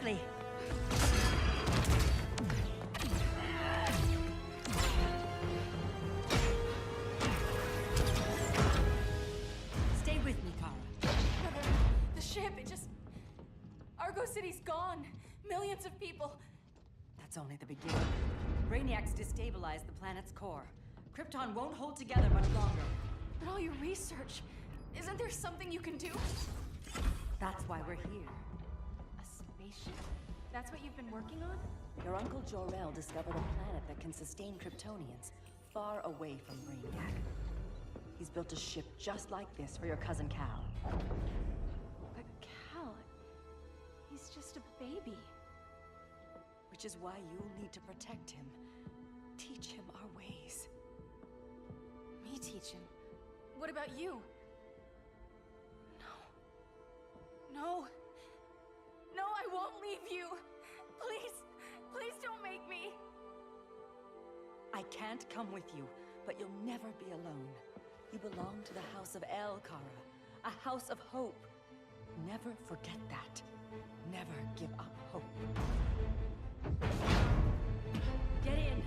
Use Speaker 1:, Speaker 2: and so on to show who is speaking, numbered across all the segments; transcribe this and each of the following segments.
Speaker 1: quickly. Stay with me, Kara.
Speaker 2: The ship, it just... Argo City's gone. Millions of people.
Speaker 1: That's only the beginning. Brainiacs destabilized the planet's core. Krypton won't hold together much longer.
Speaker 2: But all your research, isn't there something you can do?
Speaker 1: That's why we're here.
Speaker 2: A spaceship? That's what you've been working on?
Speaker 1: Your Uncle Jor-El discovered a planet that can sustain Kryptonians, far away from Brainiac. He's built a ship just like this for your cousin Cal.
Speaker 2: But Cal... he's just a baby.
Speaker 1: Which is why you'll need to protect him. Teach him our ways.
Speaker 2: Me teach him? What about you? No. No, I won't leave you. Please, please don't make me.
Speaker 1: I can't come with you, but you'll never be alone. You belong to the House of El, Kara. A house of hope. Never forget that. Never give up hope. Get in.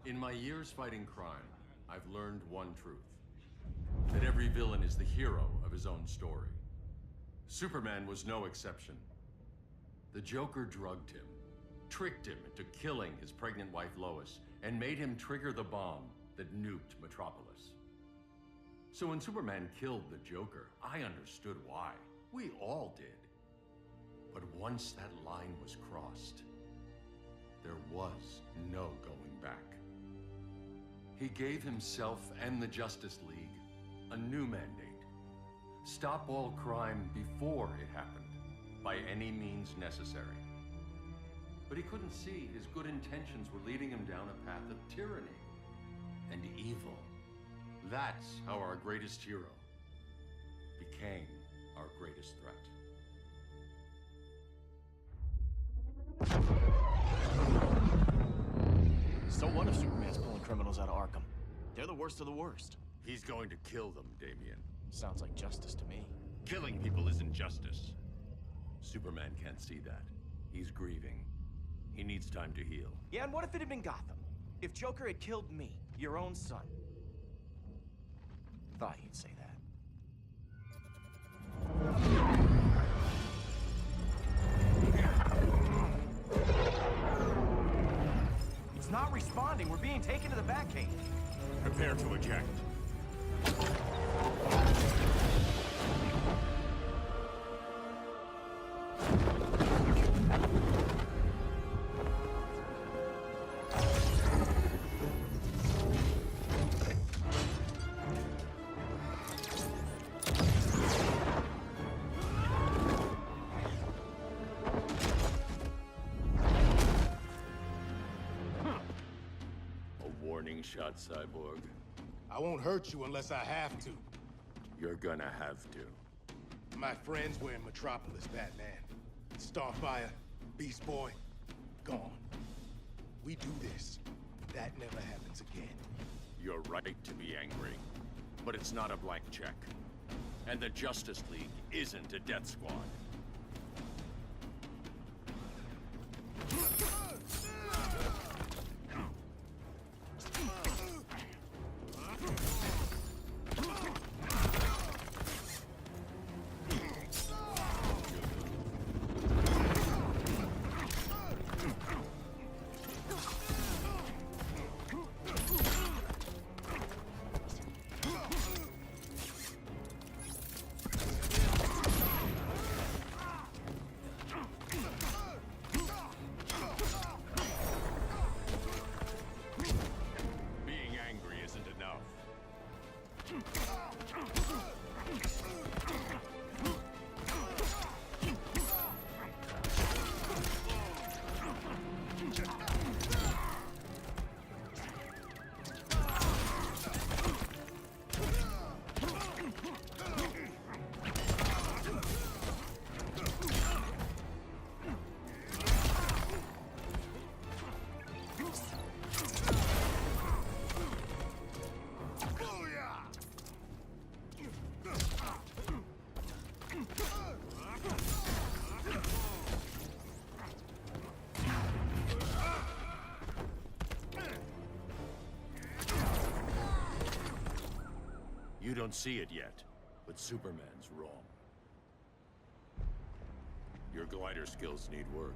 Speaker 3: In my years fighting crime, I've learned one truth. That every villain is the hero of his own story. Superman was no exception. The Joker drugged him, tricked him into killing his pregnant wife Lois, and made him trigger the bomb that nuked Metropolis. So when Superman killed the Joker, I understood why. We all did. But once that line was crossed, there was no going back. He gave himself and the Justice League a new mandate. Stop all crime before it happened, by any means necessary. But he couldn't see his good intentions were leading him down a path of tyranny and evil. That's how our greatest hero became our greatest threat.
Speaker 4: So what if Superman's pulling criminals out of Arkham? They're the worst of the worst.
Speaker 3: He's going to kill them, Damian.
Speaker 4: Sounds like justice to me.
Speaker 3: Killing people isn't justice. Superman can't see that. He's grieving. He needs time to heal.
Speaker 4: Yeah, and what if it had been Gotham? If Joker had killed me, your own son? Thought you'd say that. It's not responding. We're being taken to the Batcave.
Speaker 3: Prepare to eject. Shot, Cyborg.
Speaker 5: I won't hurt you unless I have to.
Speaker 3: You're gonna have to.
Speaker 5: My friends were in Metropolis, Batman. Starfire, Beast Boy, gone. We do this. That never happens again.
Speaker 3: You're right to be angry, but it's not a blank check. And the Justice League isn't a death squad. don't see it yet, but Superman's wrong. Your glider skills need work.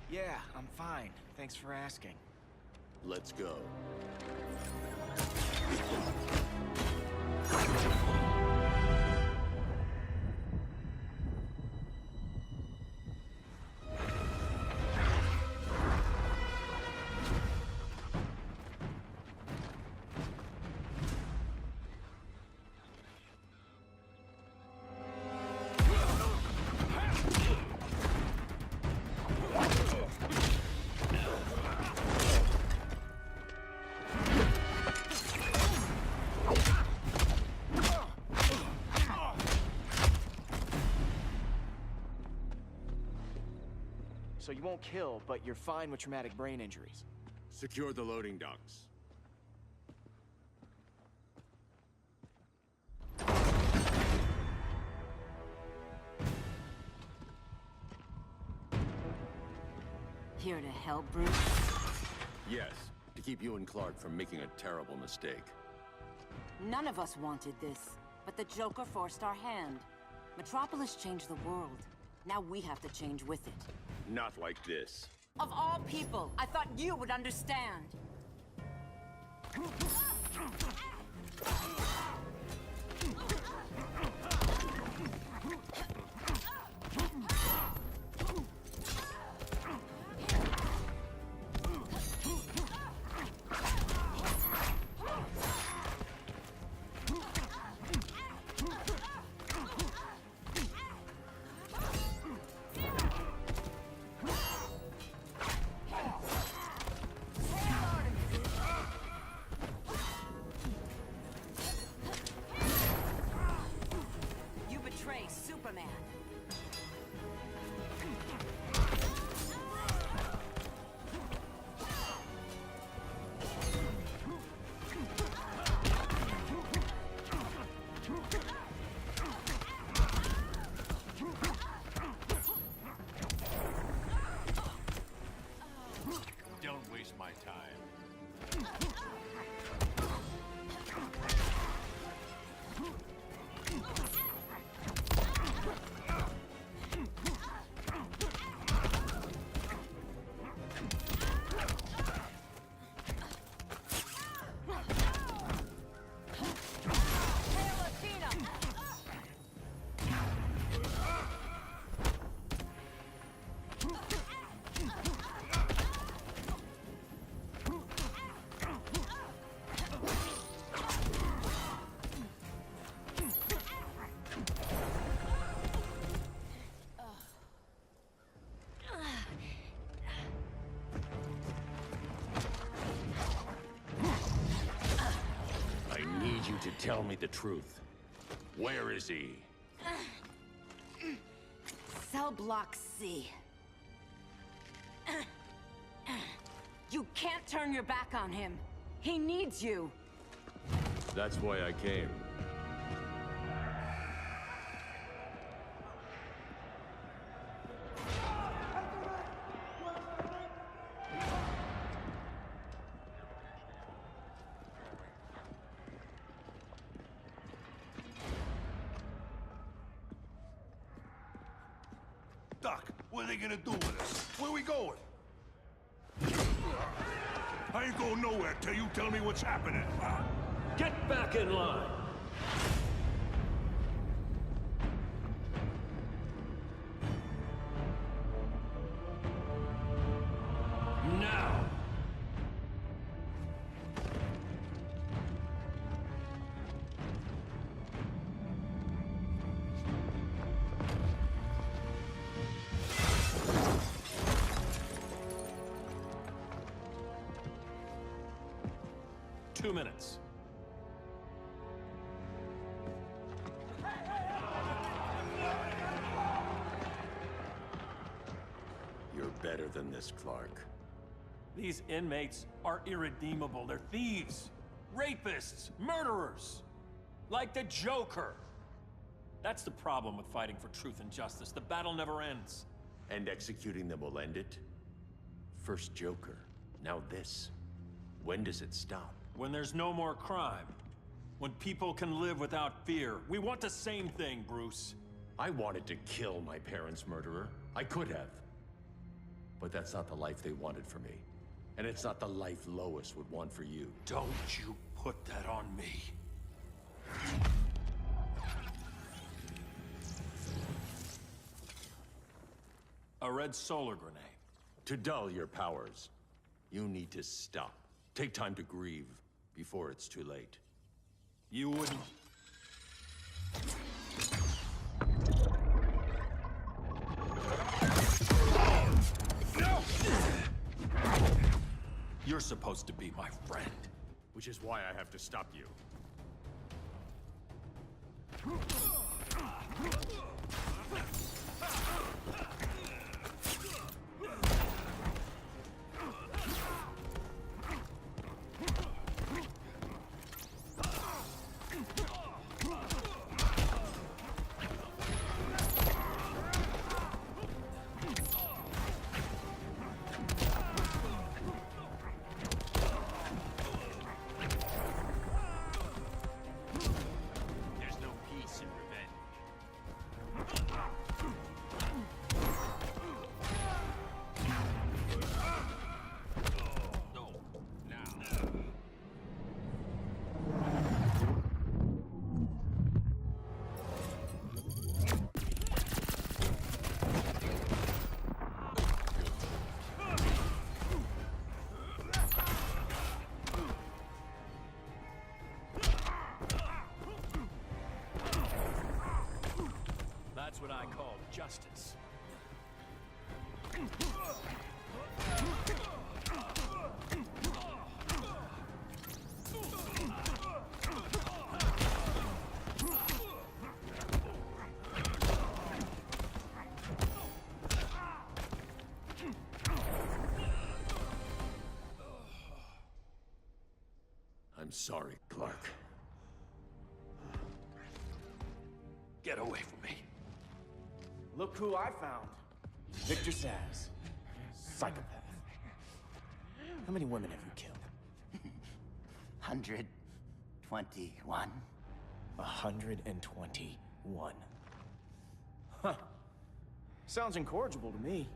Speaker 4: Yeah, I'm fine. Thanks for asking.
Speaker 3: Let's go.
Speaker 4: So you won't kill, but you're fine with traumatic brain injuries.
Speaker 3: Secure the loading docks.
Speaker 1: Here to help, Bruce?
Speaker 3: Yes, to keep you and Clark from making a terrible mistake.
Speaker 1: None of us wanted this, but the Joker forced our hand. Metropolis changed the world. Now we have to change with it.
Speaker 3: Not like this.
Speaker 1: Of all people, I thought you would understand. Superman.
Speaker 3: Don't waste my time. To tell me the truth. Where is he?
Speaker 1: Cell block C. You can't turn your back on him. He needs you.
Speaker 3: That's why I came.
Speaker 5: Doc, what are they gonna do with us? Where we going? I ain't going nowhere till you tell me what's happening.
Speaker 6: Get back in line! Now! Two minutes.
Speaker 3: You're better than this, Clark.
Speaker 6: These inmates are irredeemable. They're thieves, rapists, murderers. Like the Joker. That's the problem with fighting for truth and justice. The battle never ends.
Speaker 3: And executing them will end it? First Joker, now this. When does it stop?
Speaker 6: When there's no more crime. When people can live without fear. We want the same thing, Bruce.
Speaker 3: I wanted to kill my parents' murderer. I could have. But that's not the life they wanted for me. And it's not the life Lois would want for you.
Speaker 6: Don't you put that on me. A red solar grenade.
Speaker 3: To dull your powers, you need to stop. Take time to grieve before it's too late.
Speaker 6: You wouldn't... No! You're supposed to be my friend.
Speaker 3: Which is why I have to stop you.
Speaker 6: That's what I call justice.
Speaker 3: I'm sorry, Clark.
Speaker 6: Get away from me.
Speaker 4: Look who I found. Victor Saz. Psychopath. How many women have you killed?
Speaker 7: 121.
Speaker 4: 121. Huh. Sounds incorrigible to me.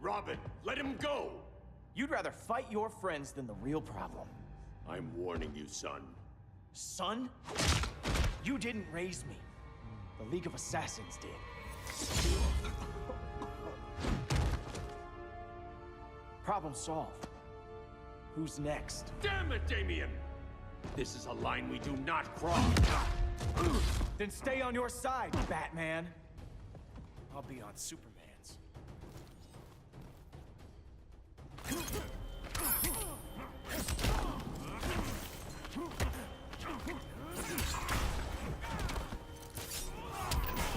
Speaker 3: Robin, let him go!
Speaker 4: You'd rather fight your friends than the real problem.
Speaker 3: I'm warning you, son.
Speaker 4: Son? You didn't raise me. The League of Assassins did. Problem solved. Who's next?
Speaker 3: Damn it, Damien! This is a line we do not cross.
Speaker 4: Then stay on your side, Batman. I'll be on Superman's.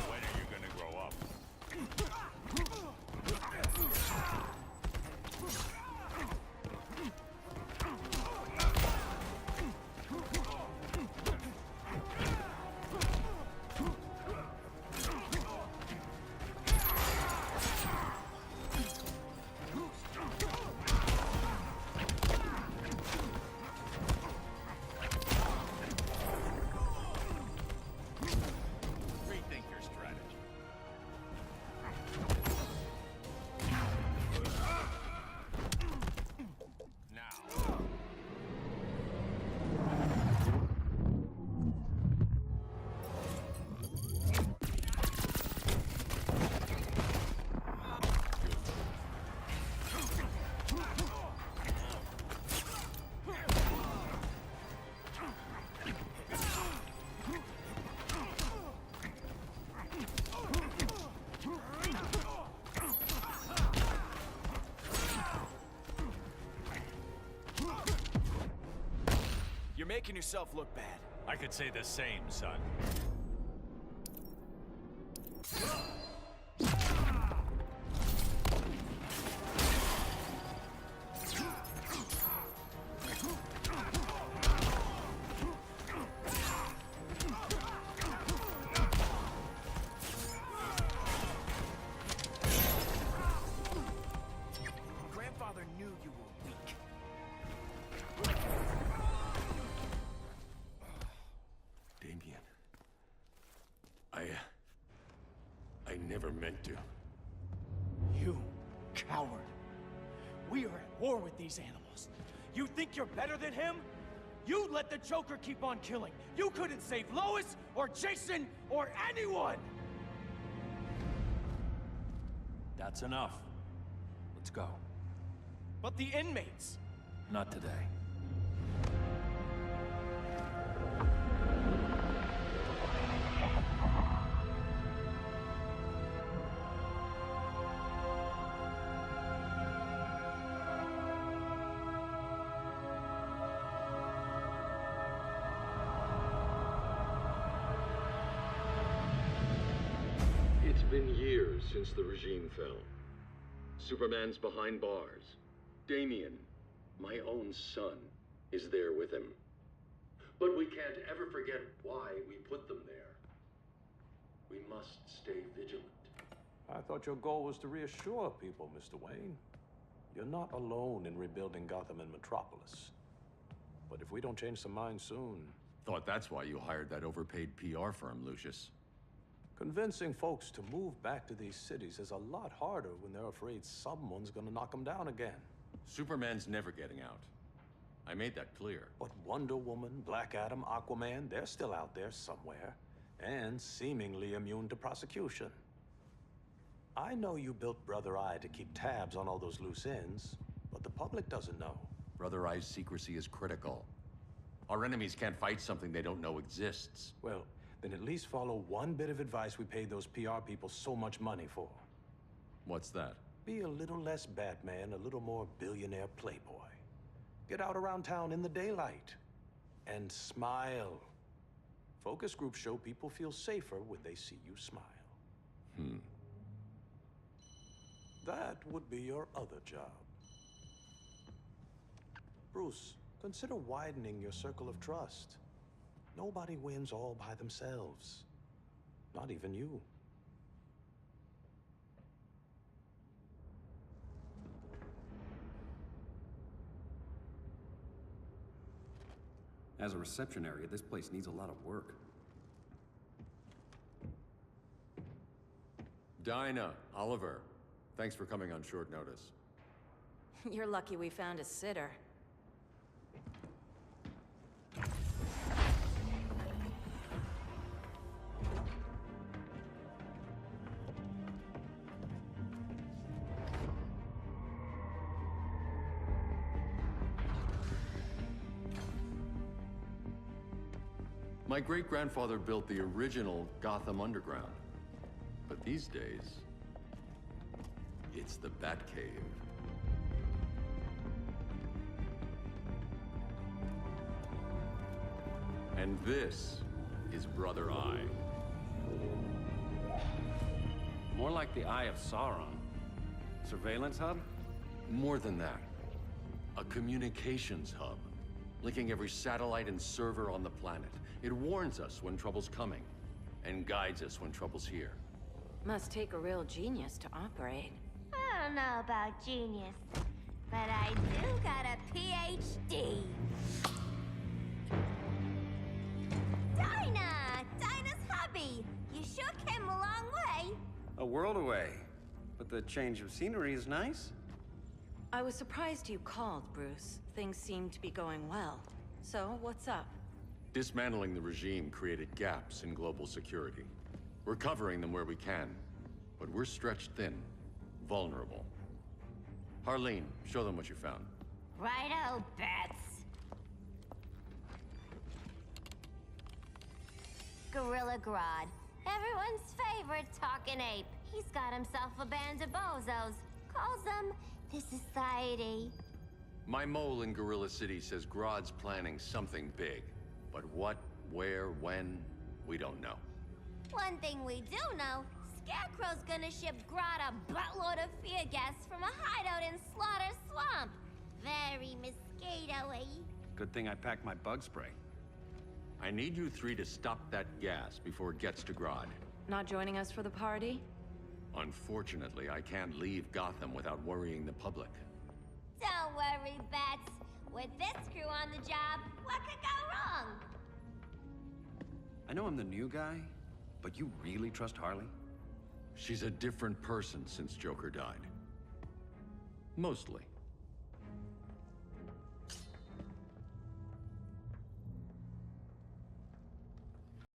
Speaker 3: When are you gonna grow up? Rethink your strategy. Now.
Speaker 4: You're making yourself look bad.
Speaker 6: I could say the same, son.
Speaker 4: Grandfather knew you were weak.
Speaker 3: never meant to.
Speaker 4: You coward. We are at war with these animals. You think you're better than him? You let the Joker keep on killing. You couldn't save Lois, or Jason, or anyone!
Speaker 6: That's enough. Let's go.
Speaker 4: But the inmates!
Speaker 6: Not today.
Speaker 3: It's been years since the regime fell. Superman's behind bars. Damien, my own son, is there with him. But we can't ever forget why we put them there. We must stay vigilant.
Speaker 8: I thought your goal was to reassure people, Mr. Wayne. You're not alone in rebuilding Gotham and Metropolis. But if we don't change some minds soon...
Speaker 3: Thought that's why you hired that overpaid PR firm, Lucius.
Speaker 8: Convincing folks to move back to these cities is a lot harder when they're afraid someone's gonna knock them down again.
Speaker 3: Superman's never getting out. I made that clear.
Speaker 8: But Wonder Woman, Black Adam, Aquaman, they're still out there somewhere. And seemingly immune to prosecution. I know you built Brother Eye to keep tabs on all those loose ends, but the public doesn't know.
Speaker 3: Brother Eye's secrecy is critical. Our enemies can't fight something they don't know exists.
Speaker 8: Well, then at least follow one bit of advice we paid those PR people so much money for.
Speaker 3: What's that?
Speaker 8: Be a little less Batman, a little more billionaire playboy. Get out around town in the daylight. And smile. Focus groups show people feel safer when they see you smile. That would be your other job. Bruce, consider widening your circle of trust. Nobody wins all by themselves. Not even you.
Speaker 9: As a reception area, this place needs a lot of work.
Speaker 3: Dinah, Oliver, thanks for coming on short notice.
Speaker 2: You're lucky we found a sitter.
Speaker 3: My great-grandfather built the original Gotham Underground. But these days, it's the Batcave. And this is Brother Eye.
Speaker 9: More like the Eye of Sauron. Surveillance hub?
Speaker 3: More than that. A communications hub, linking every satellite and server on the planet. It warns us when trouble's coming, and guides us when trouble's here.
Speaker 2: Must take a real genius to operate.
Speaker 10: I don't know about genius, but I do got a PhD. Dinah's hubby. You sure came a long way.
Speaker 9: A world away. But the change of scenery is nice.
Speaker 2: I was surprised you called, Bruce. Things seem to be going well. So, what's up?
Speaker 3: Dismantling the regime created gaps in global security. We're covering them where we can, but we're stretched thin, vulnerable. Harleen, show them what you found.
Speaker 10: Righto, Bats. Gorilla Grodd. Everyone's favorite talking ape. He's got himself a band of bozos. Calls them the Society.
Speaker 3: My mole in Gorilla City says Grodd's planning something big. But what, where, when, we don't know.
Speaker 10: One thing we do know, Scarecrow's gonna ship Grodd a buttload of fear gas from a hideout in Slaughter Swamp. Very mosquito-y.
Speaker 9: Good thing I packed my bug spray.
Speaker 3: I need you three to stop that gas before it gets to Grodd.
Speaker 2: Not joining us for the party?
Speaker 3: Unfortunately, I can't leave Gotham without worrying the public.
Speaker 10: Don't worry, Bats. With this crew on the job, what could go wrong?
Speaker 9: I know I'm the new guy, but you really trust Harley?
Speaker 3: She's a different person since Joker died. Mostly.